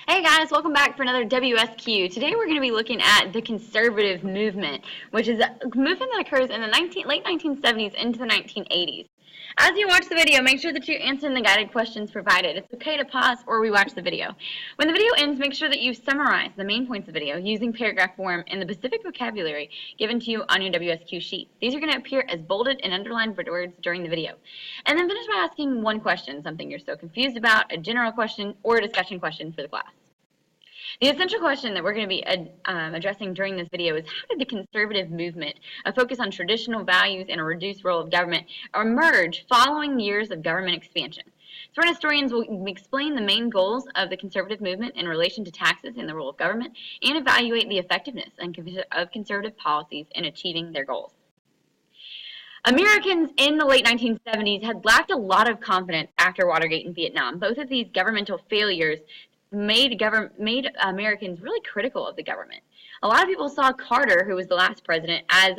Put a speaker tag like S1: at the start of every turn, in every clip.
S1: Hey guys, welcome back for another WSQ. Today we're going to be looking at the conservative movement, which is a movement that occurs in the late 1970s into the 1980s. As you watch the video, make sure that you're answering the guided questions provided. It's okay to pause or rewatch the video. When the video ends, make sure that you summarize the main points of the video using paragraph form in the specific vocabulary given to you on your WSQ sheet. These are going to appear as bolded and underlined words during the video. And then finish by asking one question, something you're so confused about, a general question, or a discussion question for the class. The essential question that we're going to be addressing during this video is how did the conservative movement, a focus on traditional values and a reduced role of government, emerge following years of government expansion? Smart historians will explain the main goals of the conservative movement in relation to taxes and the role of government, and evaluate the effectiveness of conservative policies in achieving their goals. Americans in the late 1970s had lacked a lot of confidence after Watergate and Vietnam. Both of these governmental failures made Americans really critical of the government. A lot of people saw Carter, who was the last president, as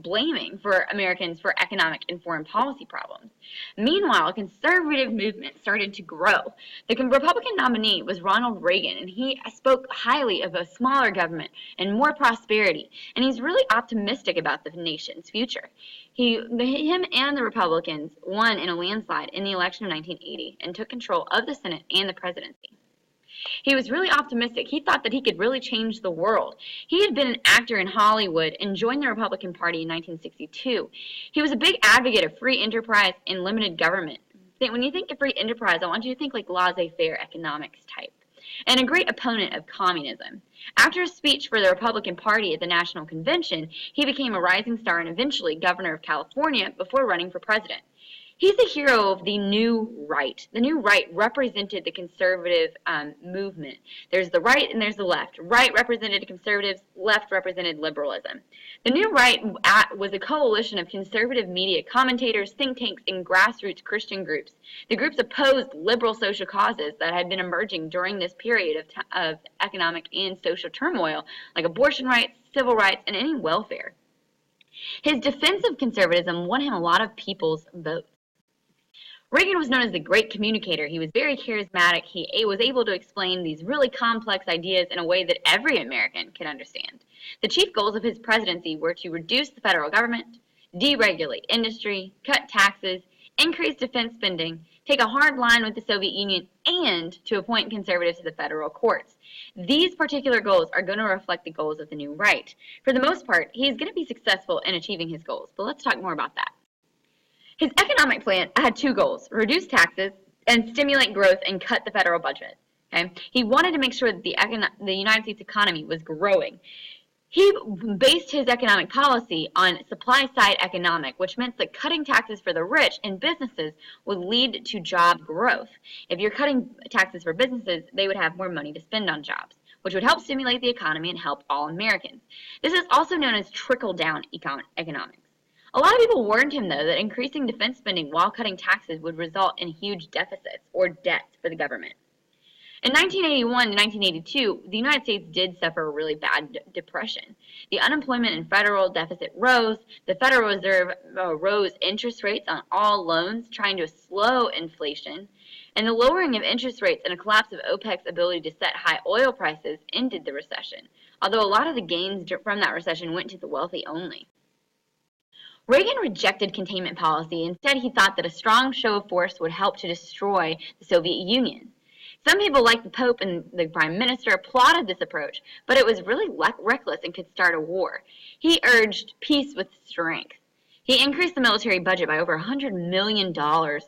S1: blaming for Americans for economic and foreign policy problems. Meanwhile, a conservative movement started to grow. The Republican nominee was Ronald Reagan, and he spoke highly of a smaller government and more prosperity, and he's really optimistic about the nation's future. Him and the Republicans won in a landslide in the election of 1980 and took control of the Senate and the presidency. He was really optimistic. He thought that he could really change the world. He had been an actor in Hollywood and joined the Republican Party in 1962. He was a big advocate of free enterprise and limited government. When you think of free enterprise, I want you to think like laissez-faire economics type, and a great opponent of communism. After a speech for the Republican Party at the National Convention, he became a rising star and eventually governor of California before running for president. He's a hero of the New Right. The New Right represented the conservative movement. There's the right and there's the left. Right represented conservatives, left represented liberalism. The New Right was a coalition of conservative media, commentators, think tanks, and grassroots Christian groups. The groups opposed liberal social causes that had been emerging during this period of economic and social turmoil, like abortion rights, civil rights, and any welfare. His defense of conservatism won him a lot of people's votes. Reagan was known as the great communicator. He was very charismatic. He was able to explain these really complex ideas in a way that every American could understand. The chief goals of his presidency were to reduce the federal government, deregulate industry, cut taxes, increase defense spending, take a hard line with the Soviet Union, and to appoint conservatives to the federal courts. These particular goals are going to reflect the goals of the New Right. For the most part, he's going to be successful in achieving his goals, but let's talk more about that. His economic plan had two goals: reduce taxes and stimulate growth and cut the federal budget. Okay? He wanted to make sure that the United States economy was growing. He based his economic policy on supply-side economic, which meant that cutting taxes for the rich and businesses would lead to job growth. If you're cutting taxes for businesses, they would have more money to spend on jobs, which would help stimulate the economy and help all Americans. This is also known as trickle-down economics. A lot of people warned him, though, that increasing defense spending while cutting taxes would result in huge deficits or debts for the government. In 1981 to 1982, the United States did suffer a really bad depression. The unemployment and federal deficit rose. The Federal Reserve rose interest rates on all loans, trying to slow inflation. And the lowering of interest rates and a collapse of OPEC's ability to set high oil prices ended the recession, although a lot of the gains from that recession went to the wealthy only. Reagan rejected containment policy. Instead, he thought that a strong show of force would help to destroy the Soviet Union. Some people, like the Pope and the Prime Minister, applauded this approach, but it was really reckless and could start a war. He urged peace with strength. He increased the military budget by over $100 million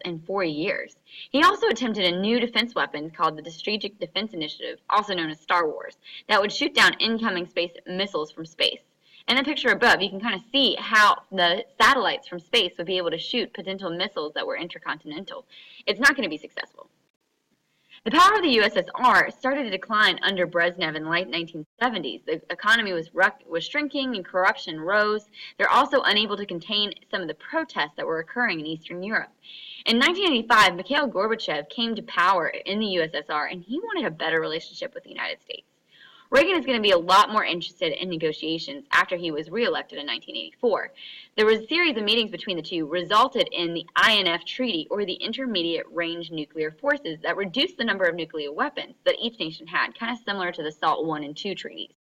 S1: in 4 years. He also attempted a new defense weapon called the Strategic Defense Initiative, also known as Star Wars, that would shoot down incoming space missiles from space. In the picture above, you can kind of see how the satellites from space would be able to shoot potential missiles that were intercontinental. It's not going to be successful. The power of the USSR started to decline under Brezhnev in the late 1970s. The economy was shrinking and corruption rose. They're also unable to contain some of the protests that were occurring in Eastern Europe. In 1985, Mikhail Gorbachev came to power in the USSR, and he wanted a better relationship with the United States. Reagan is going to be a lot more interested in negotiations after he was reelected in 1984. There was a series of meetings between the two resulted in the INF Treaty, or the Intermediate Range Nuclear Forces, that reduced the number of nuclear weapons that each nation had, kind of similar to the SALT I and II treaties.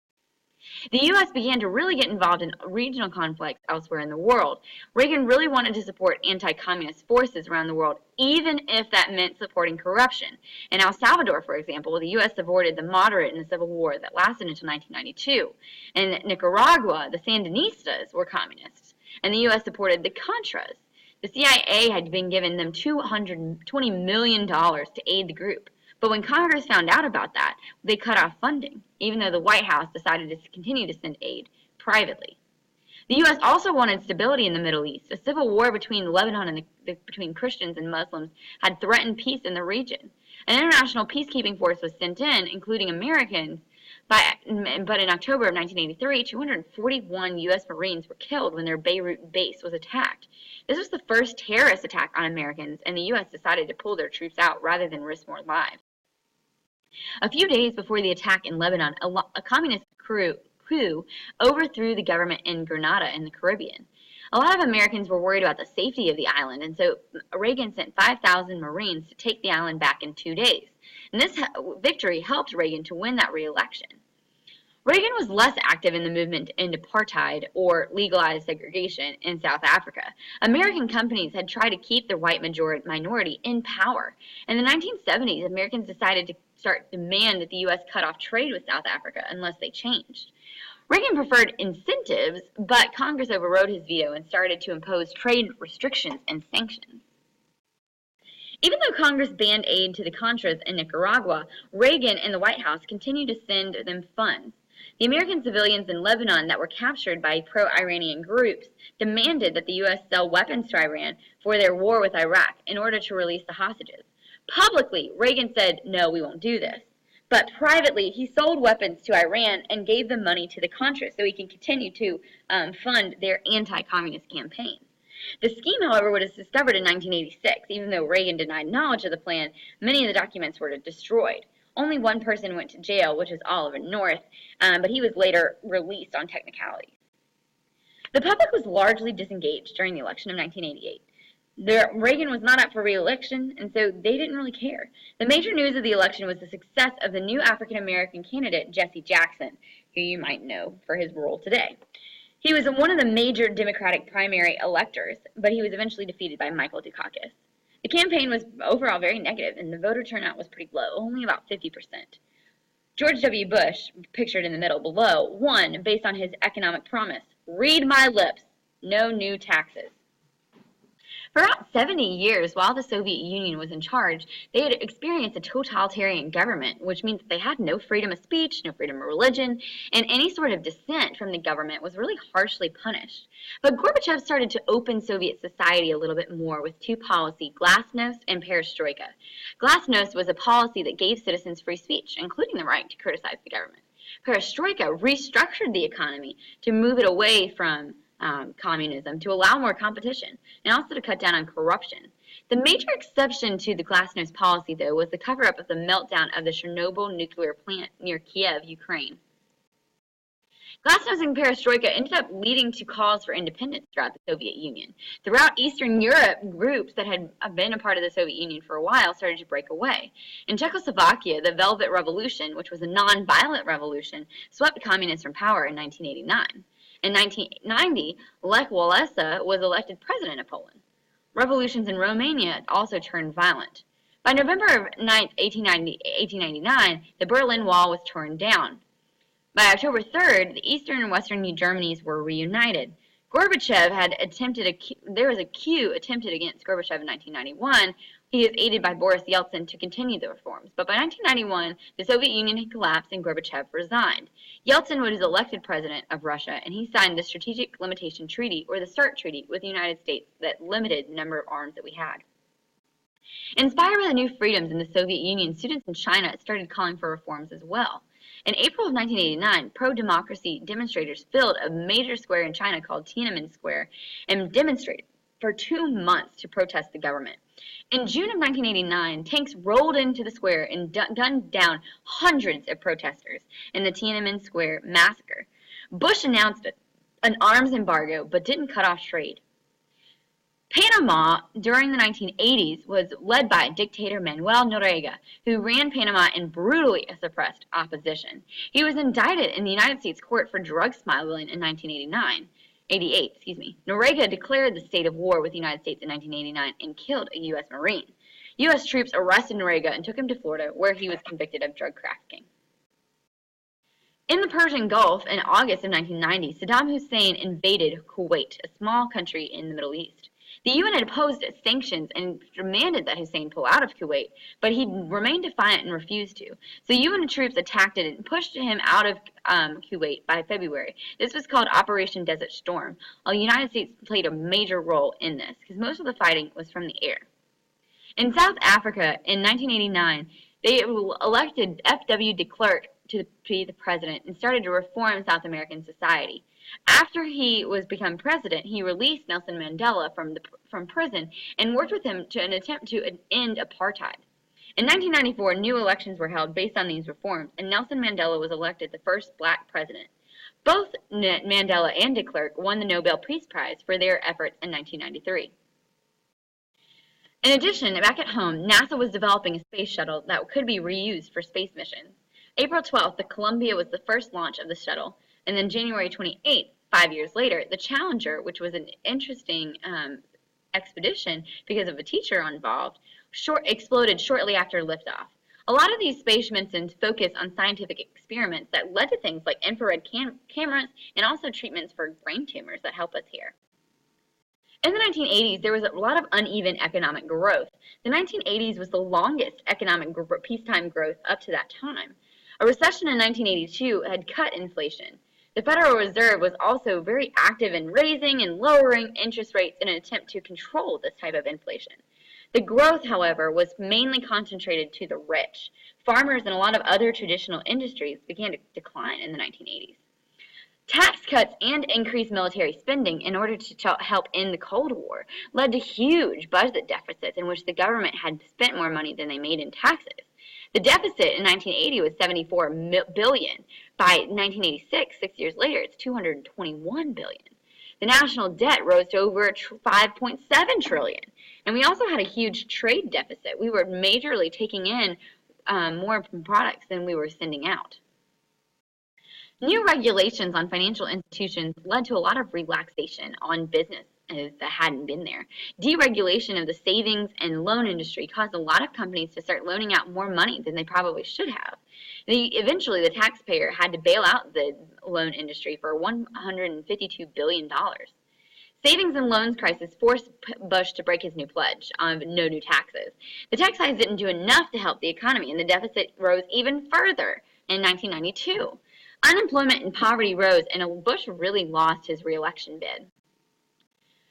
S1: The U.S. began to really get involved in regional conflicts elsewhere in the world. Reagan really wanted to support anti-communist forces around the world, even if that meant supporting corruption. In El Salvador, for example, the U.S. supported the moderate in the Civil War that lasted until 1992. In Nicaragua, the Sandinistas were communists, and the U.S. supported the Contras. The CIA had been given them $220 million to aid the group. But when Congress found out about that, they cut off funding, even though the White House decided to continue to send aid privately. The U.S. also wanted stability in the Middle East. A civil war between Lebanon and between Christians and Muslims had threatened peace in the region. An international peacekeeping force was sent in, including Americans, but in October of 1983, 241 U.S. Marines were killed when their Beirut base was attacked. This was the first terrorist attack on Americans, and the U.S. decided to pull their troops out rather than risk more lives. A few days before the attack in Lebanon, a communist coup overthrew the government in Grenada in the Caribbean. A lot of Americans were worried about the safety of the island, and so Reagan sent 5,000 Marines to take the island back in 2 days. And this victory helped Reagan to win that re-election. Reagan was less active in the movement to end apartheid or legalized segregation in South Africa. American companies had tried to keep their white minority in power. In the 1970s, Americans decided to demand that the U.S. cut off trade with South Africa unless they changed. Reagan preferred incentives, but Congress overrode his veto and started to impose trade restrictions and sanctions. Even though Congress banned aid to the Contras in Nicaragua, Reagan and the White House continued to send them funds. The American civilians in Lebanon that were captured by pro-Iranian groups demanded that the U.S. sell weapons to Iran for their war with Iraq in order to release the hostages. Publicly, Reagan said, "No, we won't do this." But privately, he sold weapons to Iran and gave the money to the Contras so he can continue to fund their anti-communist campaign. The scheme, however, was discovered in 1986. Even though Reagan denied knowledge of the plan, many of the documents were destroyed. Only one person went to jail, which is Oliver North, but he was later released on technicalities. The public was largely disengaged during the election of 1988. Reagan was not up for re-election, and so they didn't really care. The major news of the election was the success of the new African-American candidate, Jesse Jackson, who you might know for his role today. He was one of the major Democratic primary electors, but he was eventually defeated by Michael Dukakis. The campaign was overall very negative, and the voter turnout was pretty low, only about 50%. George W. Bush, pictured in the middle below, won based on his economic promise. Read my lips, no new taxes. For about 70 years, while the Soviet Union was in charge, they had experienced a totalitarian government, which means that they had no freedom of speech, no freedom of religion, and any sort of dissent from the government was really harshly punished. But Gorbachev started to open Soviet society a little bit more with two policies, Glasnost and Perestroika. Glasnost was a policy that gave citizens free speech, including the right to criticize the government. Perestroika restructured the economy to move it away from communism to allow more competition and also to cut down on corruption. The major exception to the Glasnost policy, though, was the cover-up of the meltdown of the Chernobyl nuclear plant near Kiev, Ukraine. Glasnost and Perestroika ended up leading to calls for independence throughout the Soviet Union. Throughout Eastern Europe, groups that had been a part of the Soviet Union for a while started to break away. In Czechoslovakia, the Velvet Revolution, which was a non-violent revolution, swept communists from power in 1989. In 1990, Lech Walesa was elected president of Poland. Revolutions in Romania also turned violent. By November of 1899, the Berlin Wall was torn down. By October 3rd, the Eastern and Western Germanys were reunited. Gorbachev there was a coup attempted against Gorbachev in 1991. He was aided by Boris Yeltsin to continue the reforms. But by 1991, the Soviet Union had collapsed and Gorbachev resigned. Yeltsin was elected president of Russia, and he signed the Strategic Limitation Treaty, or the START Treaty, with the United States that limited the number of arms that we had. Inspired by the new freedoms in the Soviet Union, students in China started calling for reforms as well. In April of 1989, pro-democracy demonstrators filled a major square in China called Tiananmen Square and demonstrated. for 2 months to protest the government. In June of 1989, tanks rolled into the square and gunned down hundreds of protesters in the Tiananmen Square massacre. Bush announced an arms embargo but didn't cut off trade. Panama during the 1980s was led by dictator Manuel Noriega, who ran Panama and brutally suppressed opposition. He was indicted in the United States court for drug smuggling in 1988. Noriega declared the state of war with the United States in 1989 and killed a U.S. Marine. U.S. troops arrested Noriega and took him to Florida, where he was convicted of drug trafficking. In the Persian Gulf in August of 1990, Saddam Hussein invaded Kuwait, a small country in the Middle East. The UN had opposed sanctions and demanded that Hussein pull out of Kuwait, but he remained defiant and refused to. So UN troops attacked it and pushed him out of Kuwait by February. This was called Operation Desert Storm. The United States played a major role in this because most of the fighting was from the air. In South Africa in 1989, they elected F.W. de Klerk to be the president and started to reform South American society. After he was become president, he released Nelson Mandela from prison and worked with him to an attempt to end apartheid. In 1994, new elections were held based on these reforms, and Nelson Mandela was elected the first black president. Both Mandela and de Klerk won the Nobel Peace Prize for their efforts in 1993. In addition, back at home, NASA was developing a space shuttle that could be reused for space missions. April 12th, the Columbia was the first launch of the shuttle. And then January 28th, 5 years later, the Challenger, which was an interesting expedition because of a teacher involved, exploded shortly after liftoff. A lot of these space missions focus on scientific experiments that led to things like infrared cameras and also treatments for brain tumors that help us here. In the 1980s, there was a lot of uneven economic growth. The 1980s was the longest economic peacetime growth up to that time. A recession in 1982 had cut inflation. The Federal Reserve was also very active in raising and lowering interest rates in an attempt to control this type of inflation. The growth, however, was mainly concentrated to the rich. Farmers and a lot of other traditional industries began to decline in the 1980s. Tax cuts and increased military spending in order to help end the Cold War led to huge budget deficits in which the government had spent more money than they made in taxes. The deficit in 1980 was $74 billion. By 1986, 6 years later, it's $221 billion. The national debt rose to over $5.7 trillion. And we also had a huge trade deficit. We were majorly taking in more products than we were sending out. New regulations on financial institutions led to a lot of relaxation on business that hadn't been there. Deregulation of the savings and loan industry caused a lot of companies to start loaning out more money than they probably should have. Eventually, the taxpayer had to bail out the loan industry for $152 billion. Savings and loans crisis forced Bush to break his new pledge of no new taxes. The tax hikes didn't do enough to help the economy, and the deficit rose even further in 1992. Unemployment and poverty rose, and Bush really lost his re-election bid.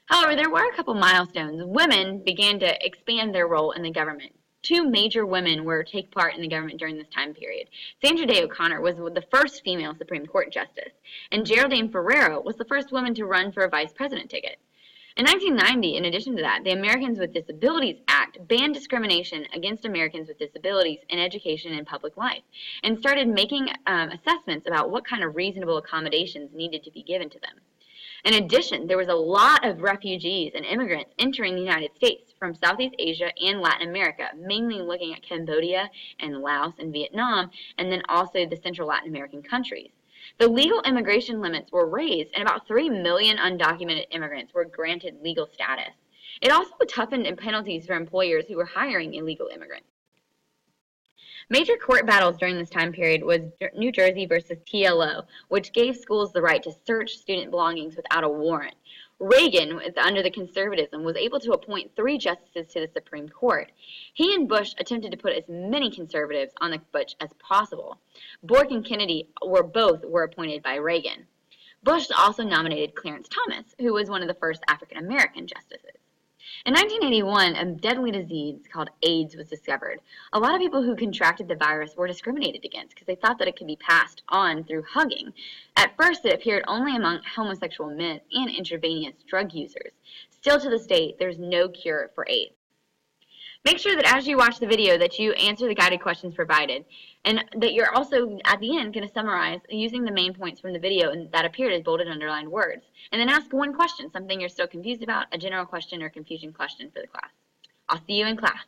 S1: However, there were a couple milestones. Women began to expand their role in the government. Two major women were to take part in the government during this time period. Sandra Day O'Connor was the first female Supreme Court justice, and Geraldine Ferraro was the first woman to run for a vice president ticket. In 1990, in addition to that, the Americans with Disabilities Act banned discrimination against Americans with disabilities in education and public life, and started making assessments about what kind of reasonable accommodations needed to be given to them. In addition, there was a lot of refugees and immigrants entering the United States from Southeast Asia and Latin America, mainly looking at Cambodia and Laos and Vietnam, and then also the Central Latin American countries. The legal immigration limits were raised, and about 3 million undocumented immigrants were granted legal status. It also toughened penalties for employers who were hiring illegal immigrants. Major court battles during this time period was New Jersey versus TLO, which gave schools the right to search student belongings without a warrant. Reagan, under the conservatism, was able to appoint 3 justices to the Supreme Court. He and Bush attempted to put as many conservatives on the bench as possible. Bork and Kennedy were appointed by Reagan. Bush also nominated Clarence Thomas, who was one of the first African American justices. In 1981, a deadly disease called AIDS was discovered. A lot of people who contracted the virus were discriminated against because they thought that it could be passed on through hugging. At first, it appeared only among homosexual men and intravenous drug users. Still to this date, there's no cure for AIDS. Make sure that as you watch the video that you answer the guided questions provided, and that you're also, at the end, going to summarize using the main points from the video and that appeared as bolded underlined words. And then ask one question, something you're still confused about, a general question or confusion question for the class. I'll see you in class.